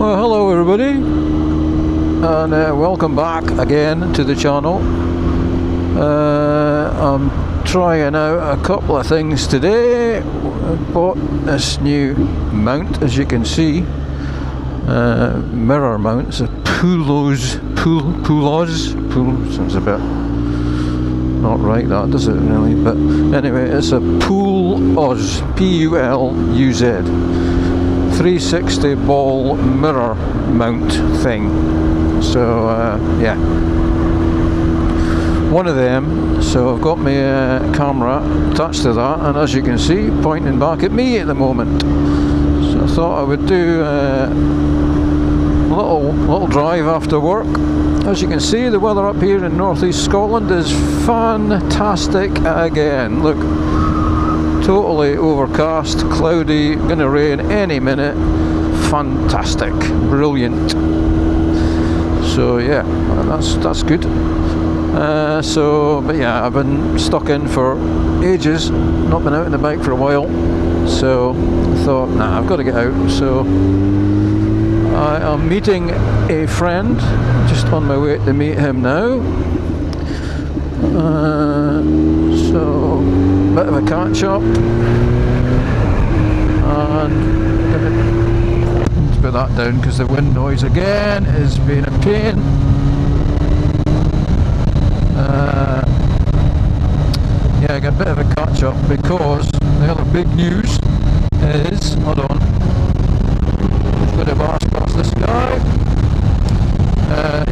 Well, hello everybody, and welcome back again to the channel. I'm trying out a couple of things today. I bought this new mount, as you can see, mirror mount. It's a Puluz, sounds a bit not right, that does it really, but anyway, it's a Puluz, P-U-L-U-Z 360 ball mirror mount thing. So yeah, one of them. So I've got my camera attached to that, and as you can see, pointing back at me at the moment. So I thought I would do a little drive after work. As you can see, the weather up here in northeast Scotland is fantastic again. Look, totally overcast, cloudy, gonna rain any minute. Fantastic, brilliant. So yeah, that's good. But yeah, I've been stuck in for ages, not been out on the bike for a while. So I thought, nah, I've got to get out. So I am meeting a friend, just on my way to meet him now. So bit of a catch up, and let's put that down because the wind noise again is being a pain. Yeah, I got a bit of a catch up because the other big news is, hold on, just got to blast past this guy.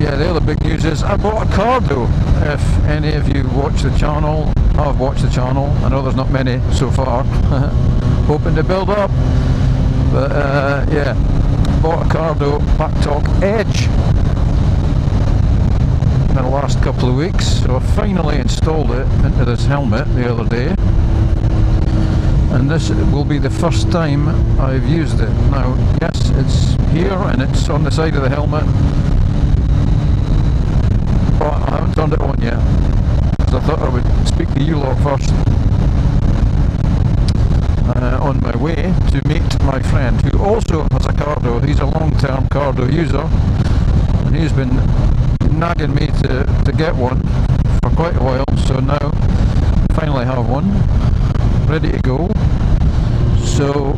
Yeah, the other big news is I bought a Cardo. If any of you watch the channel, I've watched the channel, I know there's not many so far, hoping to build up, but yeah, bought a Cardo Packtalk Edge in the last couple of weeks. So I finally installed it into this helmet the other day, and this will be the first time I've used it. Now, yes, it's here and it's on the side of the helmet, but I haven't turned it on yet, because I thought I would speak to you lot first on my way to meet my friend who also has a Cardo. He's a long-term Cardo user, and he's been nagging me to get one for quite a while, so now I finally have one ready to go. So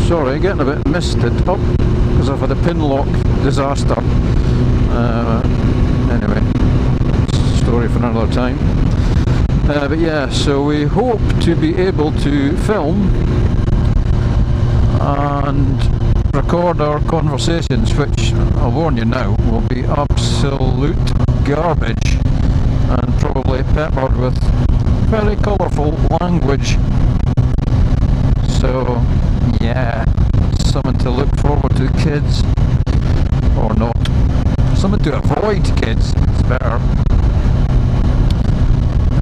sorry, getting a bit misted up because I've had a Pinlock disaster. Anyway, story for another time. But yeah, so we hope to be able to film and record our conversations, which I'll warn you now will be absolute garbage and probably peppered with very colourful language. So yeah, something to look forward to, kids, or not. Something to avoid, kids, it's better.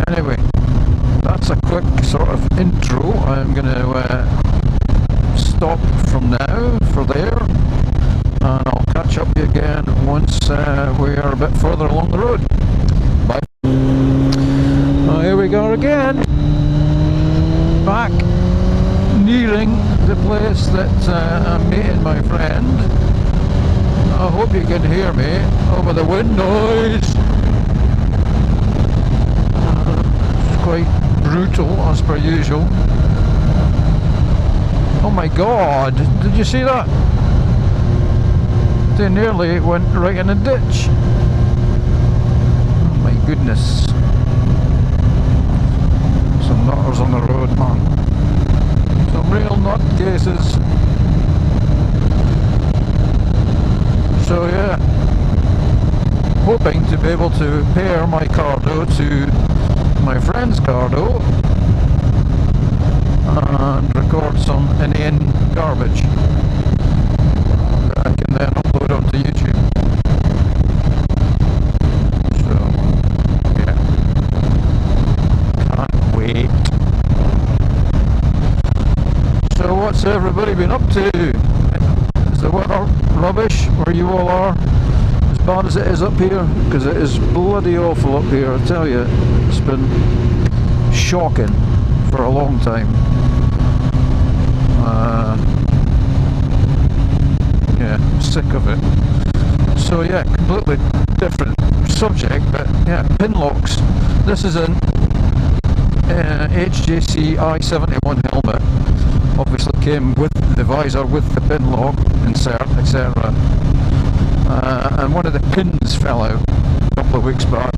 Anyway, that's a quick sort of intro. I'm going to stop from now for there, and I'll catch up with you again once we are a bit further along the road. Bye. Well, here we go again, back nearing the place that I'm meeting my friend. I hope you can hear me over the wind noise. It's quite brutal as per usual. Oh my god, did you see that? They nearly went right in a ditch. Oh my goodness. Some nutters on the road, man. Some real nutcases. So yeah, hoping to be able to pair my Cardo to my friend's Cardo and record some inane garbage that I can then upload onto YouTube. So yeah, can't wait. So what's everybody been up to? Is the weather rubbish where you all are? As bad as it is up here? Because it is bloody awful up here, I tell you. It's been shocking for a long time. yeah, sick of it. So yeah, completely different subject, but yeah, Pinlocks. This is an HJC I-71 helmet. Obviously came with the visor, with the Pinlock insert, etc. And one of the pins fell out a couple of weeks back.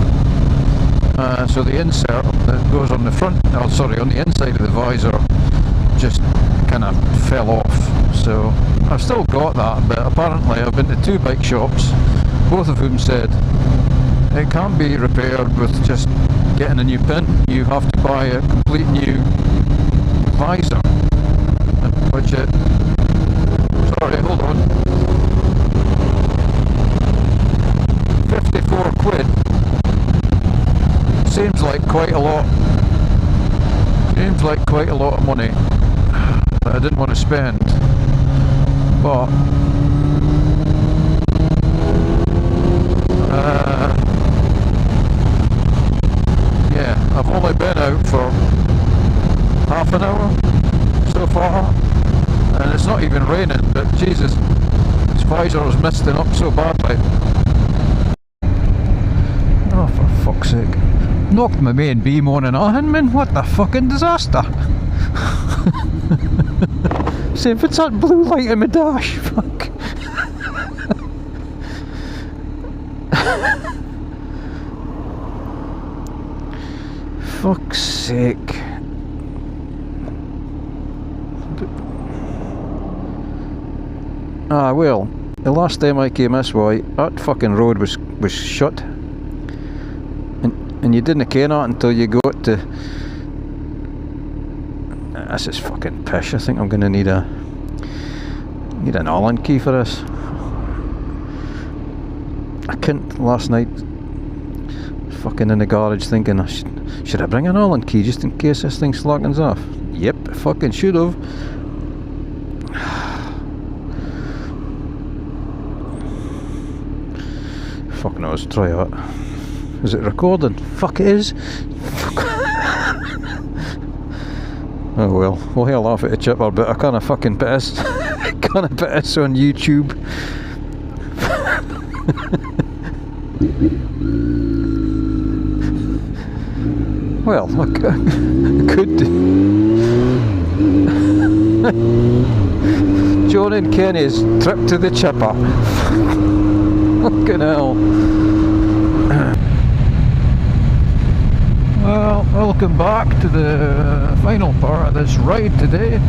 So the insert that goes on the front, oh sorry, on the inside of the visor just kind of fell off. So I've still got that, but apparently I've been to 2 bike shops, both of whom said it can't be repaired with just getting a new pin. You have to buy a complete new visor, which it, sorry, hold on, 54 quid seems like quite a lot. Seems like quite a lot of money that I didn't want to spend, but yeah, I've only been out for half an hour so far, and it's not even raining, but Jesus, this visor is misting up so badly. Oh, for fuck's sake. Knocked my main beam on and on, man, what the fucking disaster. See if it's that blue light in my dash, fuck. Fuck's sake. Ah, well, the last time I came this way, that fucking road was shut. And you didn't ken that until you got to... This is fucking pish. I think I'm going to need an Allen key for this. I couldn't last night. Fucking in the garage thinking, should I bring an Allen key just in case this thing slackens off? Yep, fucking should have. Fuck knows, try that. Is it recording? Fuck it is. Oh well, we'll hear laugh at the chipper, but I can't fucking put this can't put this on YouTube. Well, I could do. John and Kenny's trip to the chipper. Fucking hell. Well, welcome back to the final part of this ride today.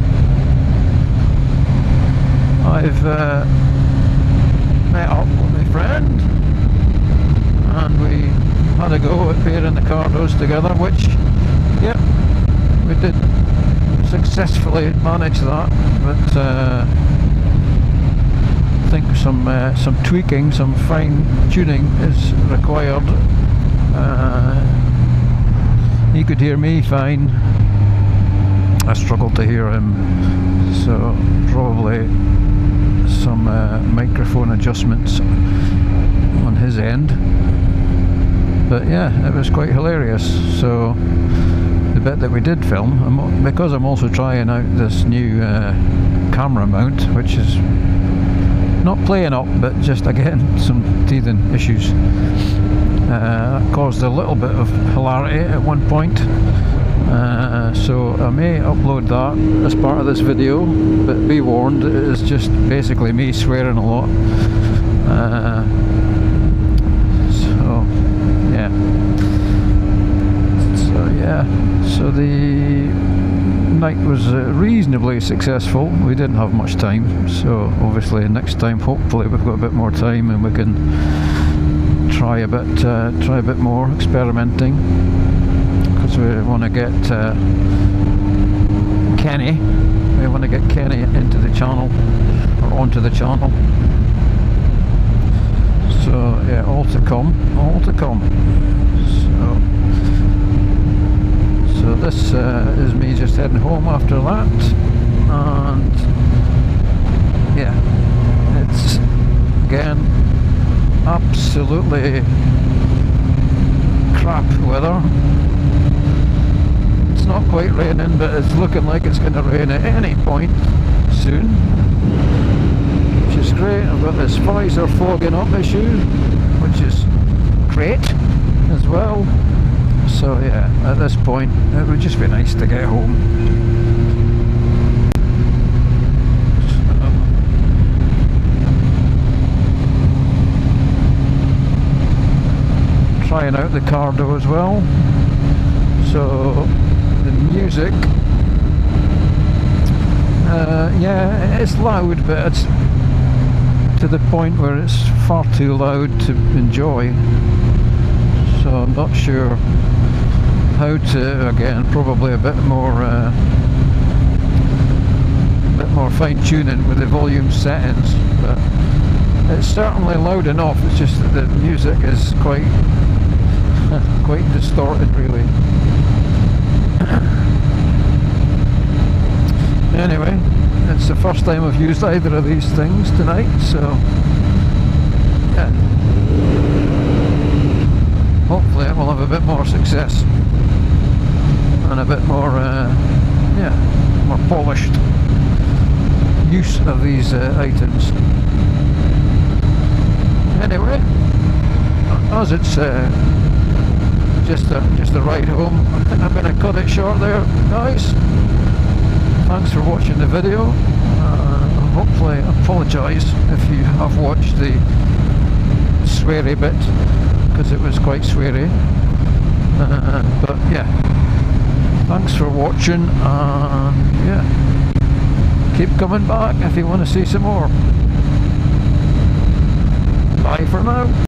I've met up with my friend and we had a go at pairing the Cardos together, which, yep, we did successfully manage that, but I think some tweaking, some fine tuning is required. He could hear me fine. I struggled to hear him, so probably some microphone adjustments on his end. But yeah, it was quite hilarious. So the bit that we did film, because I'm also trying out this new camera mount, which is not playing up, but just again some teething issues. That caused a little bit of hilarity at one point, so I may upload that as part of this video, but be warned, it is just basically me swearing a lot. So the night was reasonably successful. We didn't have much time, so obviously next time hopefully we've got a bit more time and we can try a bit more experimenting, because we want to get Kenny into the channel, or onto the channel. So yeah, all to come. So this is me just heading home after that, and yeah, it's again absolutely crap weather. It's not quite raining, but it's looking like it's going to rain at any point soon, which is great. I've got this visor fogging up issue, which is great as well. So yeah, at this point it would just be nice to get home. Trying out the Cardo as well. So the music, yeah, it's loud, but it's to the point where it's far too loud to enjoy. So I'm not sure how to, again, probably a bit more fine tuning with the volume settings, but it's certainly loud enough. It's just that the music is quite distorted, really. Anyway, it's the first time I've used either of these things tonight, so yeah, hopefully I will have a bit more success and a bit more yeah, more polished use of these items. Anyway, as it's just a ride home, I think I'm going to cut it short there, guys. Thanks for watching the video. Hopefully, I apologise if you have watched the sweary bit, because it was quite sweary. But yeah, thanks for watching, and yeah, keep coming back if you want to see some more. Bye for now.